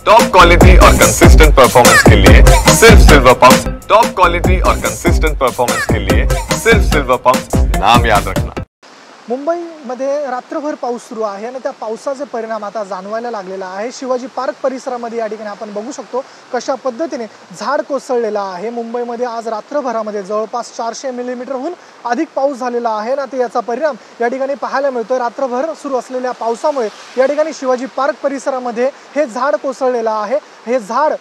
Top quality और consistent performance के लिए सिर्फ सिल्वर पंप। टॉप क्वालिटी और कंसिस्टेंट परफॉर्मेंस के लिए सिर्फ सिल्वर पंप, नाम याद रखना। मुंबईमध्ये रात्रभर पाऊस सुरू आहे आणि त्या पावसाचे परिणाम आता जाणवायला लागलेला आहे। शिवाजी पार्क परिसरामध्ये या ठिकाणी आपण बघू शकतो कशा पद्धतीने झाड कोसळलेला आहे। मुंबईमध्ये आज रात्रभरामध्ये जवळपास 400 मिलीमीटरहून अधिक पाऊस झालेला आहे ना, ते याचा परिणाम या ठिकाणी पाहायला मिळतोय। रात्रभर सुरू असलेल्या पावसामुळे या ठिकाणी शिवाजी पार्क परिसरामध्ये हे झाड कोसळलेलं आहे। हे झाड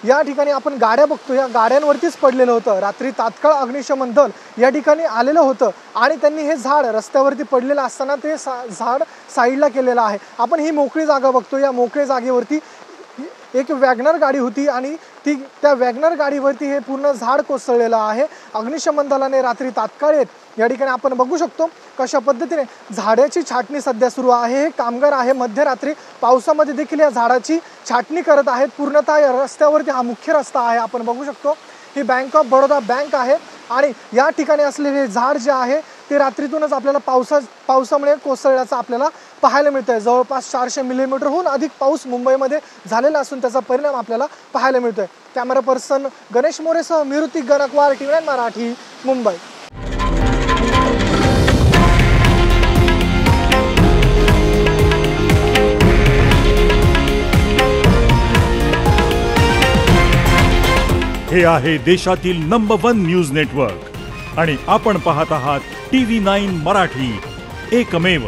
या ठिकाणी आपण गाड्या बघतो, या गाड्यांवरतीच पडलेलं होतं। रात्री तात्काळ अग्निशमन दल या ठिकाणी आलेलं होतं आणि त्यांनी हे झाड रस्त्यावरती पडलेलं असताना ते झाड साईडला केलेलं आहे। आपण ही मोकळी जागा बघतो, या मोकळी जागेवरती एक वॅगनर गाडी होती आणि त्या वॅगनर गाडीवरती हे पूर्ण झाड कोसळलेलं आहे। अग्निशमन दलाने रात्री तात्काळ येत या ठिकाणी आपण बघू शकतो कशा पद्धतीने झाडाची छाटणी सध्या सुरू आहे। हे कामगार आहे मध्यरात्री पावसामध्ये देखील या झाडाची छाटणी करत आहेत। पूर्णतः या रस्त्यावरती हा मुख्य रस्ता आहे, आपण बघू शकतो ही बँक ऑफ बडोदा बँक आहे आणि या ठिकाणी असलेले झाड जे आहे ते रात्रीतूनच आपल्याला पावसामुळे कोसळल्याचं आपल्याला पाहायला मिळतंय। जवळपास 400 मिलीमीटरहून अधिक पाऊस मुंबईमध्ये झालेला असून त्याचा परिणाम आपल्याला पाहायला मिळतोय। कॅमेरा पर्सन गणेश मोरेसह मी ऋतिक गणकवार, TV9 मराठी, मुंबई। हे आहे देशातील नंबर 1 न्यूज नेटवर्क आणि आपण पाहत आहात TV9 मराठी, एकमेव।